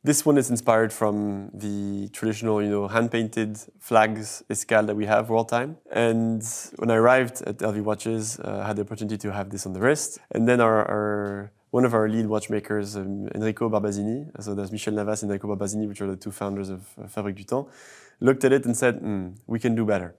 This one is inspired from the traditional, hand-painted flags escale that we have world time. And when I arrived at LV Watches, I had the opportunity to have this on the wrist. And then one of our lead watchmakers, Enrico Barbazini, so there's Michel Navas and Enrico Barbazini, which are the two founders of Fabrique du Temps, looked at it and said, we can do better.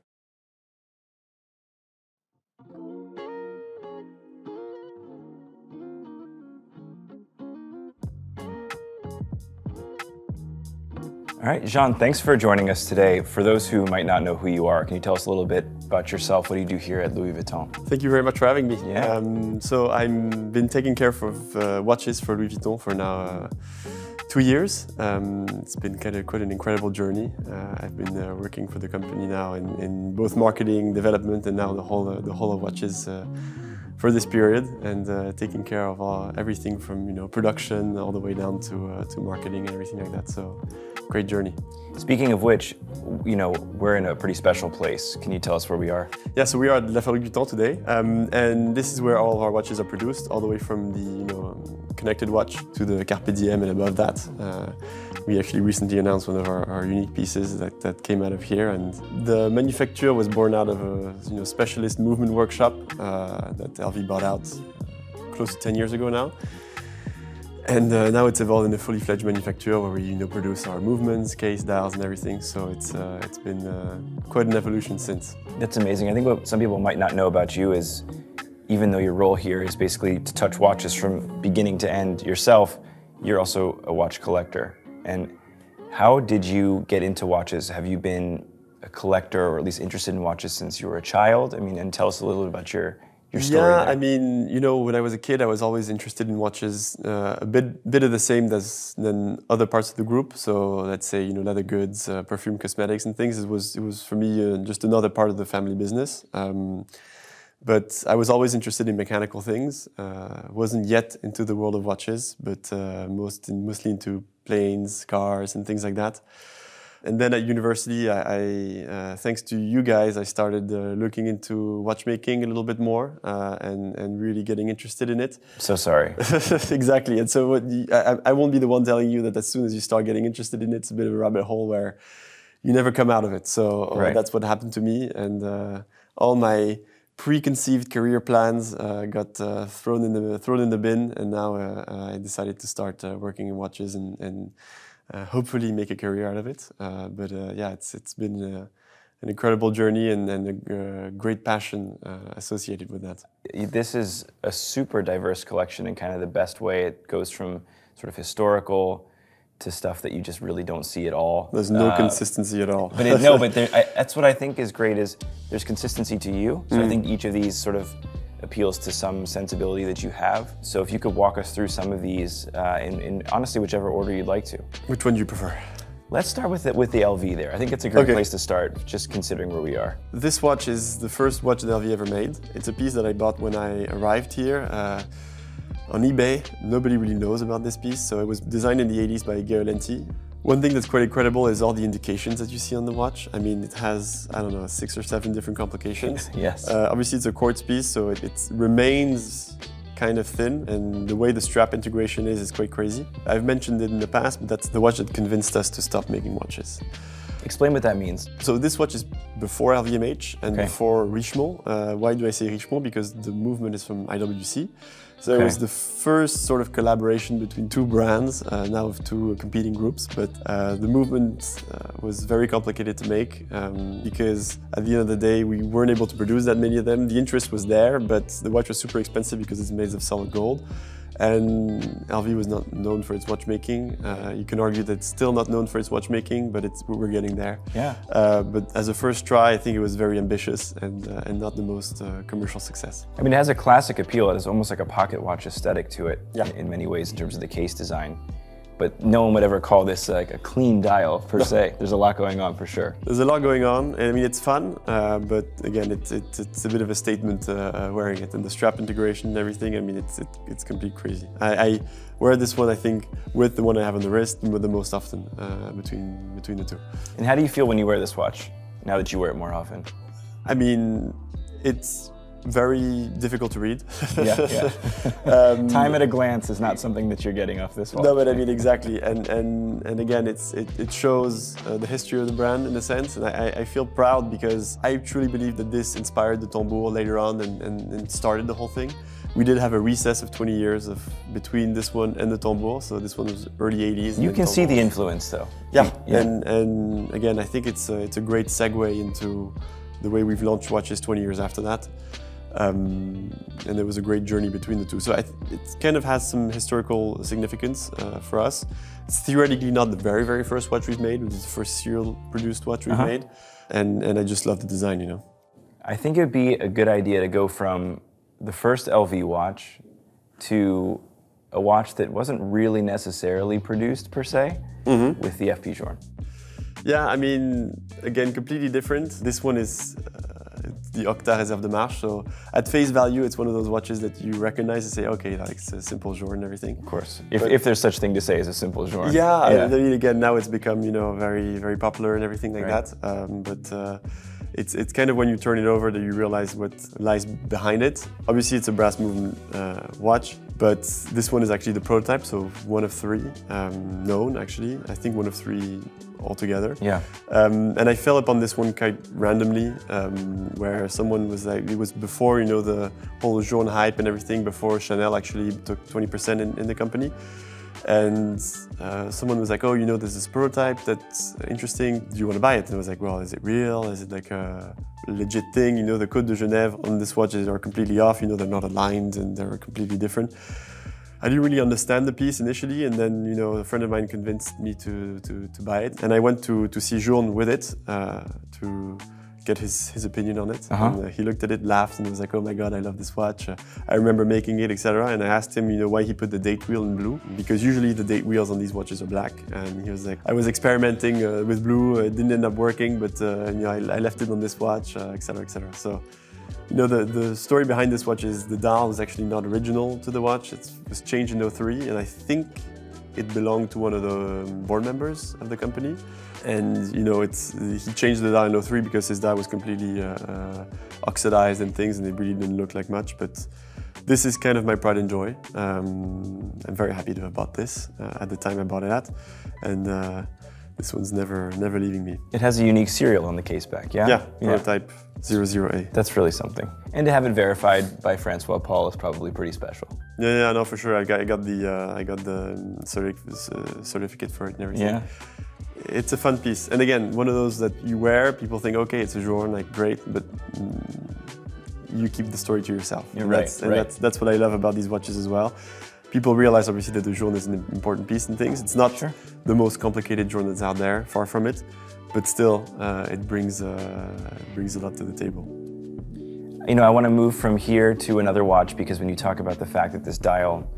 All right, Jean, thanks for joining us today. For those who might not know who you are, can you tell us a little bit about yourself? What do you do here at Louis Vuitton? Thank you very much for having me. Yeah. So I've been taking care of watches for Louis Vuitton for now 2 years. It's been quite an incredible journey. I've been working for the company now in both marketing, development, and now the whole of watches for this period, and taking care of everything from production all the way down to marketing and everything like that. So great journey. Speaking of which, we're in a pretty special place. Can you tell us where we are? Yeah, so we are at La Fabrique du Temps today, and this is where all of our watches are produced, all the way from the connected watch to the Carpe Diem and above that. We actually recently announced one of our unique pieces that came out of here, and the manufacture was born out of a specialist movement workshop that LV bought out close to 10 years ago now. And now it's evolved in a fully fledged manufacturer where we produce our movements, case, dials, and everything. So it's been quite an evolution since. That's amazing. I think what some people might not know about you is, even though your role here is basically to touch watches from beginning to end yourself, you're also a watch collector. And how did you get into watches? Have you been a collector, or at least interested in watches, since you were a child? And tell us a little bit about your story Yeah, there. When I was a kid, I was always interested in watches, a bit of the same than other parts of the group. So let's say, leather goods, perfume, cosmetics, and things. It was for me just another part of the family business. But I was always interested in mechanical things. Wasn't yet into the world of watches, but mostly into planes, cars, and things like that. And then at university, thanks to you guys, I started looking into watchmaking a little bit more and really getting interested in it. So sorry. Exactly. And so I won't be the one telling you that as soon as you start getting interested in it, it's a bit of a rabbit hole where you never come out of it. So right. That's what happened to me. And all my preconceived career plans got thrown in the bin. And now I decided to start working in watches and hopefully make a career out of it. Yeah, it's been an incredible journey and a great passion associated with that. This is a super diverse collection in kind of the best way. It goes from sort of historical to stuff that you just really don't see at all. There's no consistency at all. But that's what I think is great, is there's consistency to you. So I think each of these sort of appeals to some sensibility that you have. So if you could walk us through some of these in honestly whichever order you'd like to. Which one do you prefer? Let's start with the LV there. I think it's a great place to start, just considering where we are. This watch is the first watch that LV ever made. It's a piece that I bought when I arrived here on eBay. Nobody really knows about this piece, so it was designed in the 80s by Gary Lenti. One thing that's quite incredible is all the indications that you see on the watch. I mean, it has, 6 or 7 different complications. Yes. Obviously, it's a quartz piece, so it remains kind of thin, and the way the strap integration is quite crazy. I've mentioned it in the past, but that's the watch that convinced us to stop making watches. Explain what that means. So this watch is before LVMH and before Richemont. Why do I say Richemont? Because the movement is from IWC. So it was the first sort of collaboration between two brands, now of two competing groups. But the movement was very complicated to make because at the end of the day, we weren't able to produce that many of them. The interest was there, but the watch was super expensive because it's made of solid gold. And LV was not known for its watchmaking. You can argue that it's still not known for its watchmaking, but we're getting there. Yeah. But as a first try, I think it was very ambitious and not the most commercial success. I mean, it has a classic appeal. It has almost like a pocket watch aesthetic to it in many ways in terms of the case design. But no one would ever call this like a clean dial per se. There's a lot going on for sure. There's a lot going on. I mean, it's fun, but again, it's a bit of a statement wearing it, and the strap integration and everything. I mean, it's complete crazy. I wear this one, I think, with the one I have on the wrist, and with the most often between the two. And how do you feel when you wear this watch? Now that you wear it more often? I mean, it's very difficult to read. Yeah. Time at a glance is not something that you're getting off this watch. No, but I mean, exactly. And again, it shows the history of the brand in a sense. And I feel proud because I truly believe that this inspired the tambour later on and started the whole thing. We did have a recess of 20 years between this one and the tambour. So this one was early 80s. You can see the influence though. Yeah. And again, I think it's a great segue into the way we've launched watches 20 years after that. And there was a great journey between the two. So it kind of has some historical significance for us. It's theoretically not the very, very first watch we've made, but it's the first serial produced watch we've made. And I just love the design, you know. I think it would be a good idea to go from the first LV watch to a watch that wasn't really necessarily produced per se with the FP Journe. Yeah, I mean, again, completely different. This one is the Octa Réserve de Marche, so at face value, it's one of those watches that you recognize and say, okay, like it's a simple Journe and everything. Of course, if there's such thing to say as a simple Journe. Yeah, I mean, again, now it's become, you know, very, very popular and everything like that. But it's kind of when you turn it over that you realize what lies behind it. Obviously, it's a brass movement watch, but this one is actually the prototype, so one of three known, actually. I think one of three altogether. Yeah. And I fell upon this one quite randomly, where someone was like, it was before, you know, the whole Journe hype and everything, before Chanel actually took 20% in the company. And someone was like, oh, you know, there's this prototype that's interesting. Do you want to buy it? And I was like, well, is it real? Is it like a legit thing? You know, the Côte de Genève on this watch are completely off. You know, they're not aligned and they're completely different. I didn't really understand the piece initially, and then, you know, a friend of mine convinced me to buy it. And I went to see Journe with it to get his opinion on it. And he looked at it, laughed, and was like, oh my God, I love this watch. I remember making it, etc. And I asked him, you know, why he put the date wheel in blue, because usually the date wheels on these watches are black. And he was like, I was experimenting with blue, it didn't end up working, but you know, I left it on this watch, etc., etc. So, you know, the story behind this watch is the dial was actually not original to the watch. It was changed in 03, and I think it belonged to one of the board members of the company. And, you know, he changed the dial in 03 because his dial was completely oxidized and things, and it really didn't look like much. But this is kind of my pride and joy. I'm very happy to have bought this at the time I bought it at. And this one's never leaving me. It has a unique serial on the case back, yeah? Yeah, prototype 00A. That's really something. And to have it verified by Francois Paul is probably pretty special. Yeah, no, for sure. I got the certificate for it and everything. Yeah. It's a fun piece. And again, one of those that you wear, people think, okay, it's a Journe, like great, but you keep the story to yourself. You're and right. That's what I love about these watches as well. People realize obviously that the Journe is an important piece in things. It's not the most complicated Journe that's out there, far from it, but still it brings a lot to the table. You know, I want to move from here to another watch, because when you talk about the fact that this dial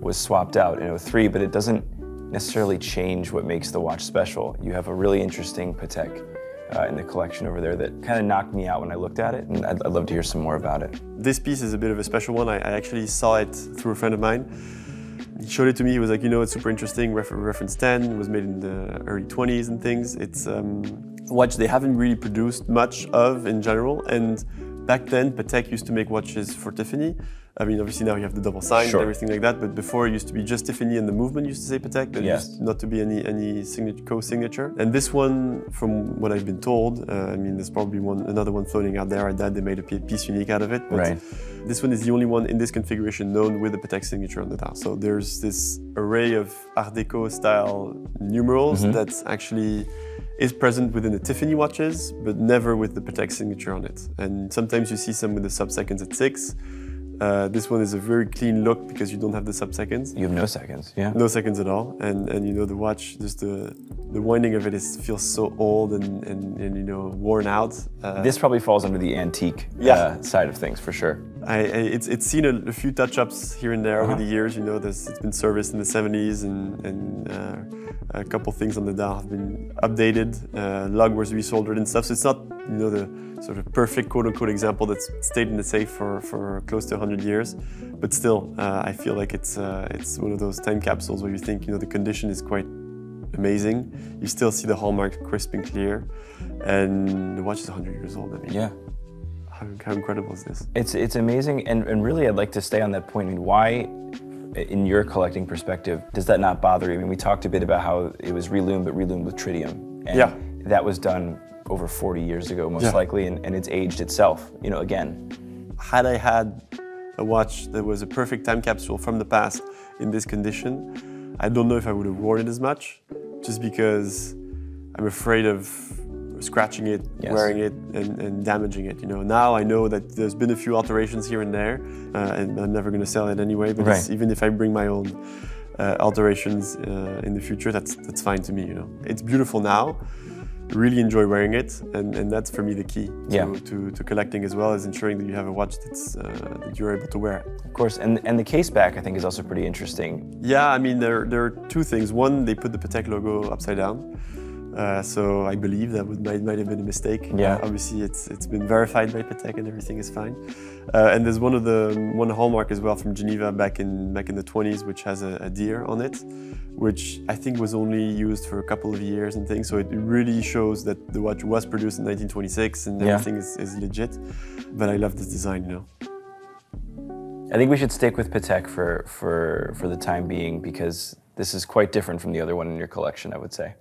was swapped out in 03, but it doesn't necessarily change what makes the watch special. You have a really interesting Patek in the collection over there that kind of knocked me out when I looked at it, and I'd love to hear some more about it. This piece is a bit of a special one. I actually saw it through a friend of mine. He showed it to me. He was like, you know, it's super interesting. Reference 10, it was made in the early 20s and things. It's a watch they haven't really produced much of in general. And back then, Patek used to make watches for Tiffany. I mean, obviously now you have the double sign and everything like that, but before it used to be just Tiffany, and the movement used to say Patek. There used not to be any co-signature. And this one, from what I've been told, I mean, there's probably another one floating out there. At that, they made a piece unique out of it. But this one is the only one in this configuration known with the Patek signature on the dial. So there's this array of Art Deco style numerals that actually is present within the Tiffany watches, but never with the Patek signature on it. And sometimes you see some with the sub-seconds at 6. This one is a very clean look because you don't have the sub-seconds. You have no seconds, yeah. No seconds at all. And you know, the watch, just the winding of it feels so old and you know, worn out. This probably falls under the antique side of things, for sure. It's seen a few touch-ups here and there over the years. You know, it's been serviced in the 70s, and a couple things on the dial have been updated. Lug was resoldered and stuff. So it's not, you know, the sort of perfect quote-unquote example that's stayed in the safe for close to 100 years. But still, I feel like it's one of those time capsules where you think, you know, the condition is quite amazing. You still see the hallmark crisp and clear, and the watch is 100 years old. I mean, how incredible is this? It's amazing, and really I'd like to stay on that point. I mean, why, in your collecting perspective, does that not bother you? I mean, we talked a bit about how it was reloomed, but reloomed with tritium. And yeah. That was done over 40 years ago, most likely, and it's aged itself, you know, again. Had I had a watch that was a perfect time capsule from the past in this condition, I don't know if I would have worn it as much, just because I'm afraid of scratching it, wearing it, and damaging it. You know, now I know that there's been a few alterations here and there, and I'm never going to sell it anyway. But even if I bring my own alterations in the future, that's fine to me. You know, it's beautiful now. Really enjoy wearing it, and that's for me the key to collecting as well, is ensuring that you have a watch that's that you're able to wear. Of course, and the case back I think is also pretty interesting. Yeah, I mean there are two things. One, they put the Patek logo upside down, so I believe that might have been a mistake. Yeah. Obviously, it's been verified by Patek and everything is fine. And there's one hallmark as well from Geneva back in the 20s, which has a deer on it, which I think was only used for a couple of years and things. So it really shows that the watch was produced in 1926 and everything is legit. But I love this design, you know. I think we should stick with Patek for the time being, because this is quite different from the other one in your collection, I would say.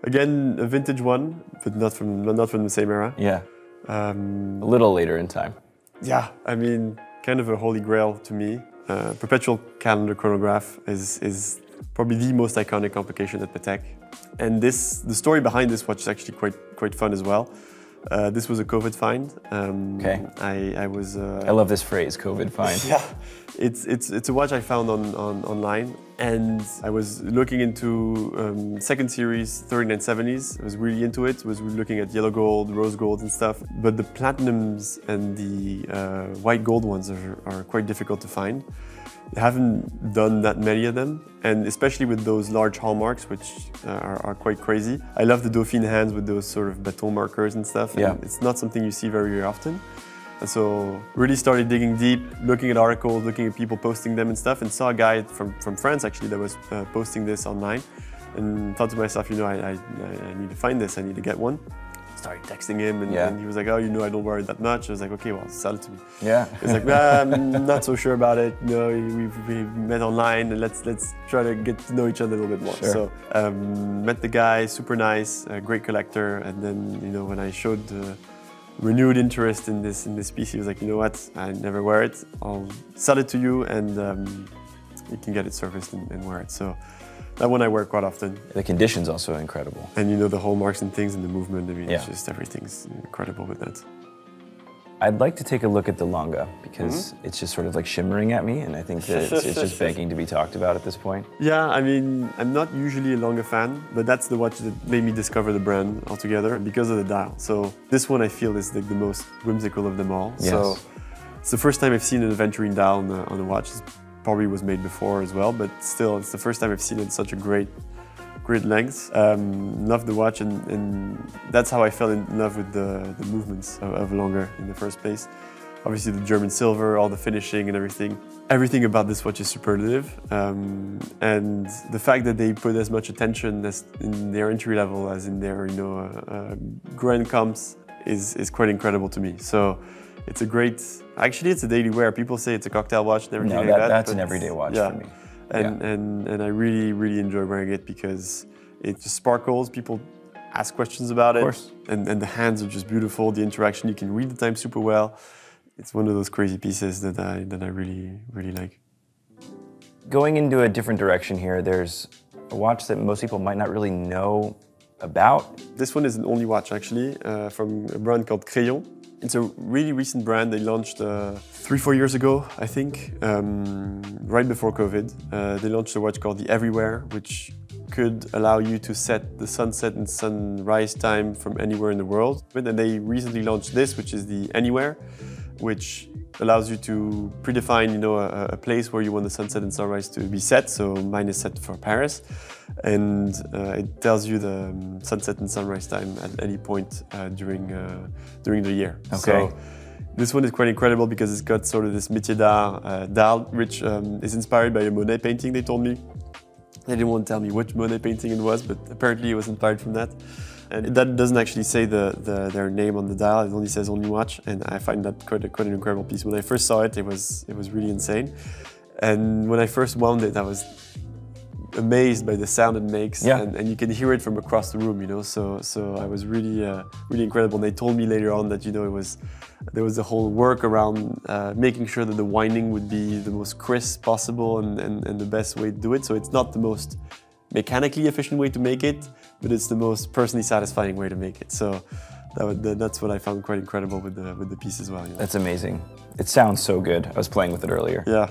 Again, a vintage one, but not from the same era. Yeah. A little later in time. Yeah, I mean, kind of a holy grail to me. Perpetual calendar chronograph is probably the most iconic complication at Patek. And the story behind this watch is actually quite fun as well. This was a COVID find. Okay. I love this phrase, COVID find. Yeah, it's a watch I found online, and I was looking into second series 3970s. I was really into it. I was really looking at yellow gold, rose gold and stuff. But the platinums and the white gold ones are quite difficult to find. They haven't done that many of them, and especially with those large hallmarks, which are quite crazy. I love the Dauphine hands with those sort of baton markers and stuff. Yeah. And it's not something you see very often. And so really started digging deep, looking at articles, looking at people posting them and stuff, and saw a guy from France actually that was posting this online, and thought to myself, you know, I need to find this, I need to get one. Started texting him, and he was like, oh, you know, I don't wear it that much. I was like, okay, well, sell it to me. Yeah. He's like, nah, I'm not so sure about it. No, we met online, and let's try to get to know each other a little bit more. Sure. So met the guy, super nice, great collector, and then, you know, when I showed renewed interest in this piece, he was like, you know what, I never wear it. I'll sell it to you, and you can get it serviced and wear it. So that one I wear quite often. The condition's also incredible. And you know, the hallmarks and things and the movement, I mean, it's just everything's incredible with that. I'd like to take a look at the Longa, because it's just sort of like shimmering at me, and I think that it's just begging to be talked about at this point. Yeah, I mean, I'm not usually a Longa fan, but that's the watch that made me discover the brand altogether because of the dial. So this one I feel is like the most whimsical of them all. Yes. So it's the first time I've seen an aventurine dial on a watch. It probably was made before as well, but still, it's the first time I've seen it in such a great length. Love the watch, and that's how I fell in love with the movements of Longa in the first place. Obviously the German silver, all the finishing and everything. Everything about this watch is superlative. And the fact that they put as much attention as in their entry level as in their, you know, grand comps is quite incredible to me. So it's a great, actually it's a daily wear. People say it's a cocktail watch and everything like that. That's an everyday watch for me. And I really enjoy wearing it because it just sparkles. People ask questions about it. Of course. And the hands are just beautiful. The interaction, you can read the time super well. It's one of those crazy pieces that I really like. Going into a different direction here, there's a watch that most people might not really know about. This one is an only watch actually, from a brand called Crayon. It's a really recent brand. They launched 3-4 years ago, I think, right before COVID. They launched a watch called the Everywhere, which could allow you to set the sunset and sunrise time from anywhere in the world. And then they recently launched this, which is the Anywhere, which allows you to predefine, you know, a place where you want the sunset and sunrise to be set. So mine is set for Paris, and it tells you the sunset and sunrise time at any point during the year. Okay. So this one is quite incredible because it's got sort of this métier d'art dial, which is inspired by a Monet painting, they told me. They didn't want to tell me which Monet painting it was, but apparently it was inspired from that. And that doesn't actually say their name on the dial. It only says only watch, and I find that quite an incredible piece. When I first saw it, it was really insane. And when I first wound it, I was amazed by the sound it makes, and you can hear it from across the room, you know. So I was really incredible. And they told me later on that, you know, there was a whole work around making sure that the winding would be the most crisp possible and the best way to do it. So it's not the most mechanically efficient way to make it, but it's the most personally satisfying way to make it. So that's what I found quite incredible with the piece as well. You know? That's amazing. It sounds so good. I was playing with it earlier. Yeah.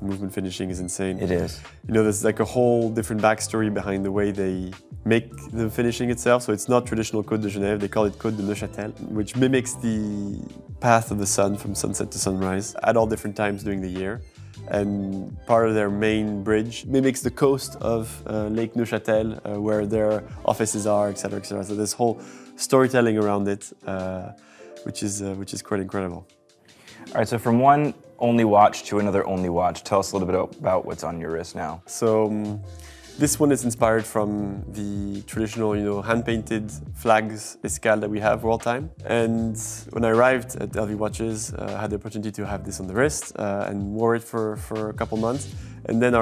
Movement finishing is insane. It is. You know, there's like a whole different backstory behind the way they make the finishing itself. So it's not traditional Côte de Genève. They call it Côte de Neuchâtel, which mimics the path of the sun from sunset to sunrise at all different times during the year. And part of their main bridge mimics the coast of Lake Neuchâtel, where their offices are, etc., etc. So there's whole storytelling around it, which is quite incredible. All right, so from one only watch to another only watch, tell us a little bit about what's on your wrist now. So this one is inspired from the traditional, you know, hand-painted flags escale that we have for all time. And when I arrived at LV Watches, I had the opportunity to have this on the wrist and wore it for a couple months. And then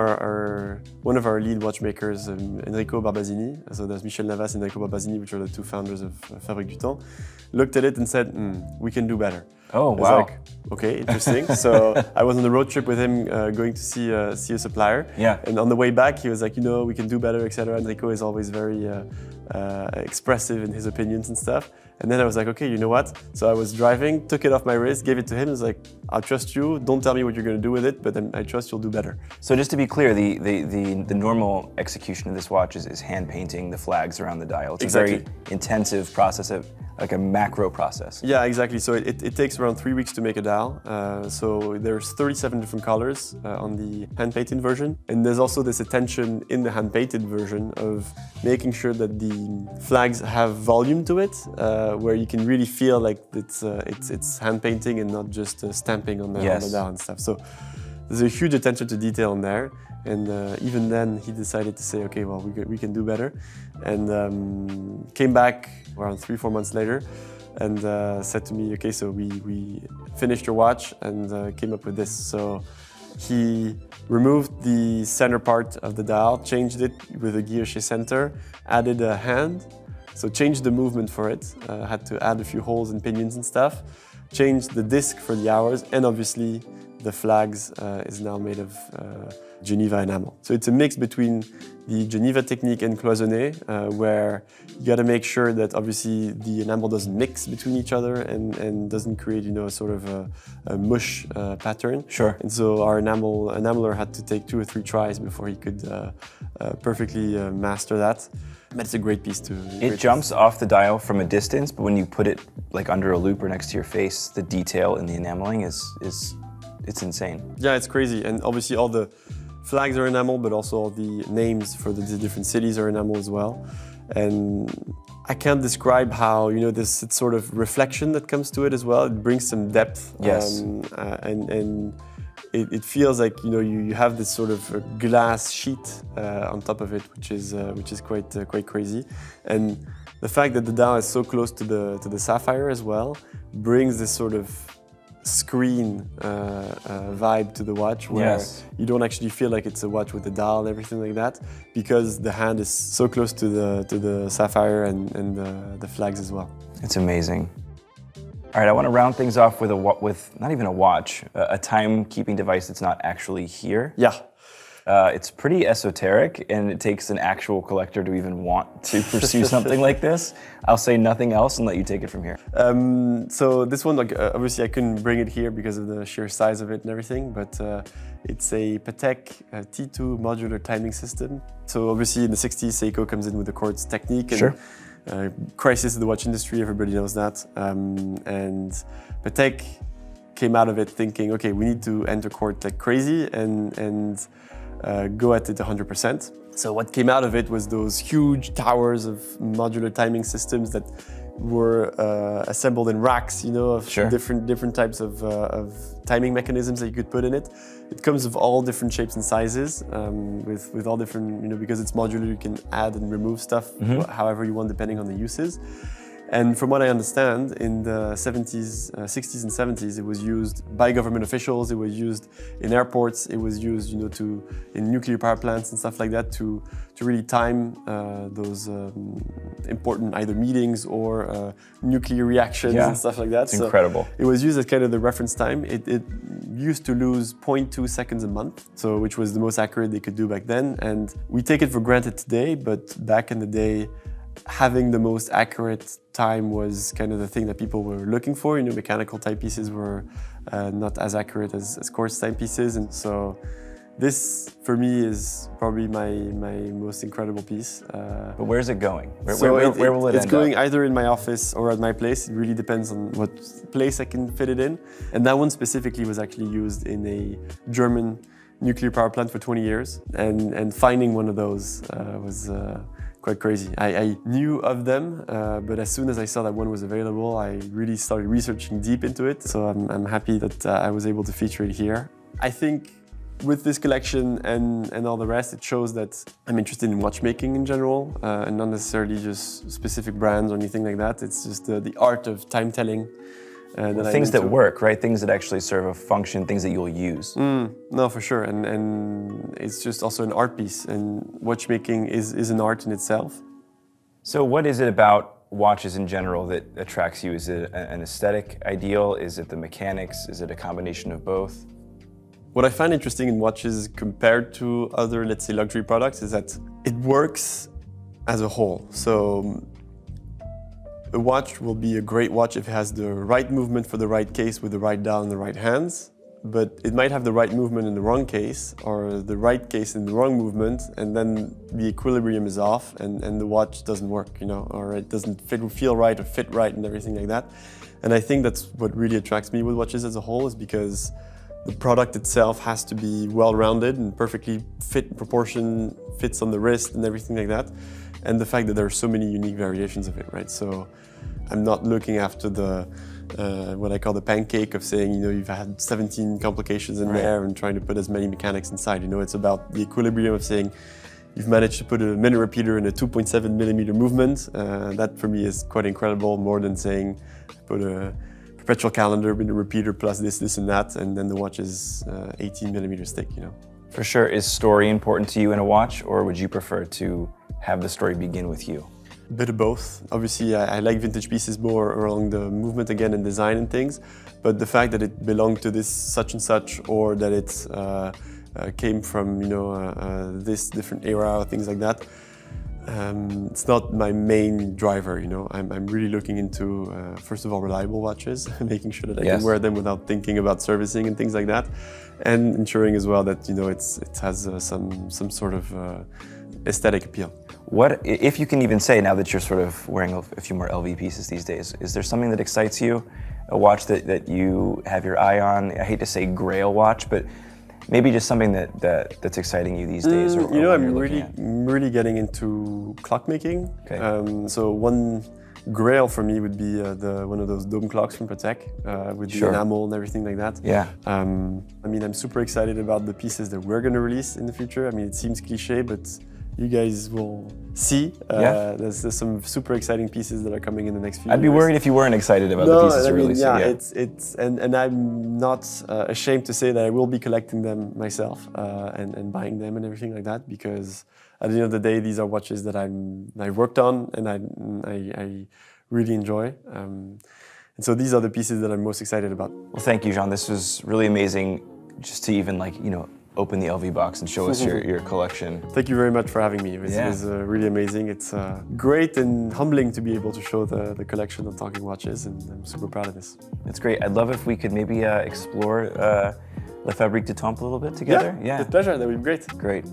one of our lead watchmakers, Enrico Barbazini, so there's Michel Navas and Enrico Barbazini, which are the two founders of Fabrique du Temps, looked at it and said, we can do better. Oh, wow. I was like, okay, interesting. So I was on a road trip with him going to see a supplier. Yeah. And on the way back, he was like, you know, we can do better, etc. Enrico is always very expressive in his opinions and stuff. And then I was like, okay, you know what? So I was driving, took it off my wrist, gave it to him. I was like, I'll trust you. Don't tell me what you're going to do with it, but I trust you'll do better. So just to be clear, the normal execution of this watch is hand painting the flags around the dial. It's a very intensive process, like a macro process. Yeah, exactly. So it takes around 3 weeks to make a dial. So there's 37 different colors on the hand-painted version. And there's also this attention in the hand-painted version of making sure that the flags have volume to it, where you can really feel like it's hand-painting and not just stamping on the dial and stuff. So there's a huge attention to detail in there. And even then, he decided to say, okay, well, we can do better. And came back around 3-4 months later and said to me, okay, so we finished your watch and came up with this. So he removed the center part of the dial, changed it with a guilloche center, added a hand, so changed the movement for it, had to add a few holes and pinions and stuff, changed the disc for the hours, and obviously the flags is now made of Geneva enamel. So it's a mix between the Geneva technique and cloisonné, where you got to make sure that obviously the enamel doesn't mix between each other and doesn't create, you know, sort of a mush pattern. Sure. And so our enameler had to take 2 or 3 tries before he could perfectly master that. But it's a great piece too. It jumps off the dial from a distance, but when you put it like under a loop or next to your face, the detail in the enameling it's insane. Yeah, it's crazy. And obviously all the flags are enamel, but also all the names for the different cities are enamel as well. And I can't describe how, you know, this sort of reflection that comes to it as well. It brings some depth. Yes. And it feels like, you know, you have this sort of glass sheet on top of it, which is quite crazy. And the fact that the dial is so close to the sapphire as well brings this sort of screen vibe to the watch, where you don't actually feel like it's a watch with a dial and everything like that, because the hand is so close to the sapphire and the flags as well. It's amazing. All right, I want to round things off with not even a watch, a timekeeping device that's not actually here. Yeah. It's pretty esoteric, and it takes an actual collector to even want to pursue something like this. I'll say nothing else and let you take it from here. So this one, like, obviously I couldn't bring it here because of the sheer size of it and everything, but it's a Patek T2 modular timing system. So obviously in the 60s, Seiko comes in with the quartz technique. And, crisis in the watch industry, everybody knows that. And Patek came out of it thinking, okay, we need to enter quartz like crazy and go at it 100%. So what came out of it was those huge towers of modular timing systems that were assembled in racks, you know, of Sure. different types of timing mechanisms that you could put in it. It comes of all different shapes and sizes, with all different, you know, because it's modular, you can add and remove stuff however you want depending on the uses. And from what I understand, in the 70s, 60s and 70s, it was used by government officials, it was used in airports, it was used, you know, in nuclear power plants and stuff like that to really time those important either meetings or nuclear reactions and stuff like that. It's incredible. It was used as kind of the reference time. It used to lose 0.2 seconds a month, so which was the most accurate they could do back then. And we take it for granted today, but back in the day, having the most accurate time was kind of the thing that people were looking for. You know, mechanical timepieces were not as accurate as quartz timepieces, and so this, for me, is probably my most incredible piece. But where's it going? Where will it end up? It's going either in my office or at my place. It really depends on what place I can fit it in. And that one specifically was actually used in a German nuclear power plant for 20 years. And finding one of those was quite crazy. I knew of them, but as soon as I saw that one was available, I really started researching deep into it. So I'm happy that I was able to feature it here. I think with this collection and all the rest, it shows that I'm interested in watchmaking in general, and not necessarily just specific brands or anything like that. It's just the art of time telling. Things that work, right? Things that actually serve a function, things that you'll use. No, for sure. And it's just also an art piece. And watchmaking is an art in itself. So what is it about watches in general that attracts you? Is it an aesthetic ideal? Is it the mechanics? Is it a combination of both? What I find interesting in watches compared to other, let's say, luxury products is that it works as a whole. So a watch will be a great watch if it has the right movement for the right case with the right dial in the right hands, but it might have the right movement in the wrong case or the right case in the wrong movement, and then the equilibrium is off and the watch doesn't work, you know, or it doesn't feel right or fit right and everything like that. And I think that's what really attracts me with watches as a whole, is because the product itself has to be well-rounded and perfectly fit in proportion, fits on the wrist and everything like that. And the fact that there are so many unique variations of it, right? So I'm not looking after the, what I call the pancake of saying, you know, you've had 17 complications in there and trying to put as many mechanics inside. You know, it's about the equilibrium of saying, you've managed to put a minute repeater in a 2.7 millimeter movement. That for me is quite incredible, more than saying, put a perpetual calendar with a repeater plus this and that, and then the watch is 18 millimeters thick, you know. For sure. Is story important to you in a watch, or would you prefer to have the story begin with you? A bit of both. Obviously, I like vintage pieces more along the movement again and design and things, but the fact that it belonged to this such and such, or that it came from, you know, this different era or things like that, it's not my main driver, you know. I'm really looking into, first of all, reliable watches, making sure that I can wear them without thinking about servicing and things like that, and ensuring as well that, you know, it has some sort of aesthetic appeal. What, if you can even say, now that you're sort of wearing a few more LV pieces these days, is there something that excites you? A watch that you have your eye on? I hate to say grail watch, but maybe just something that's exciting you these days, or you know, I'm really getting into clockmaking. Okay. So one grail for me would be one of those dome clocks from Patek with the enamel and everything like that. Yeah. I mean, I'm super excited about the pieces that we're going to release in the future. I mean, it seems cliche, but you guys will see. There's some super exciting pieces that are coming in the next few years. I'd be worried if you weren't excited about the pieces you're releasing. Yeah, and I'm not ashamed to say that I will be collecting them myself and buying them and everything like that, because at the end of the day, these are watches that I've worked on and I really enjoy. And so these are the pieces that I'm most excited about. Well, thank you, Jean. This was really amazing, just to even, like, you know, open the LV box and show us your collection. Thank you very much for having me. It was really amazing. It's great and humbling to be able to show the collection of Talking Watches, and I'm super proud of this. It's great. I'd love if we could maybe explore La Fabrique de Temple a little bit together. Yeah, with pleasure. That would be great. Great.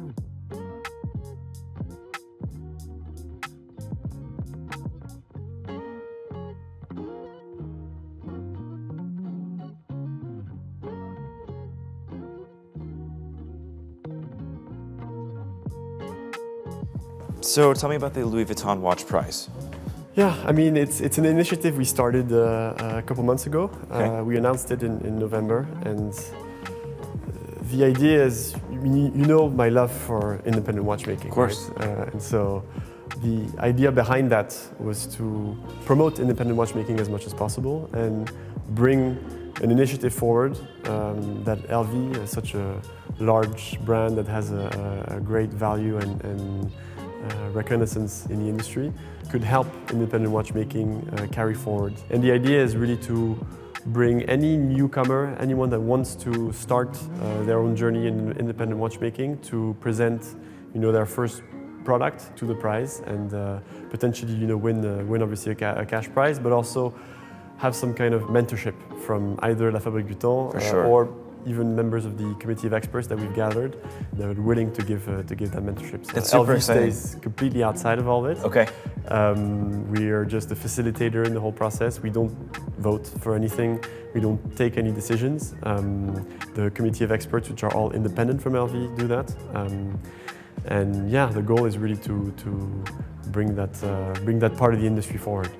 So tell me about the Louis Vuitton watch prize. Yeah, I mean, it's an initiative we started a couple months ago. Okay. We announced it in November, and the idea is, you know my love for independent watchmaking. Of course. Right? And so the idea behind that was to promote independent watchmaking as much as possible and bring an initiative forward that LV, is such a large brand that has a great value and reconnaissance in the industry, could help independent watchmaking carry forward. And the idea is really to bring any newcomer, anyone that wants to start their own journey in independent watchmaking, to present, their first product to the prize and potentially, win obviously a cash prize, but also have some kind of mentorship from either La Fabrique Vuitton sure. or even members of the committee of experts that we've gathered that are willing to give that mentorship. So it's super LV exciting. stays completely outside of all this. Okay. We are just a facilitator in the whole process. We don't vote for anything. We don't take any decisions. The committee of experts, which are all independent from LV, do that. And yeah, the goal is really to bring that part of the industry forward.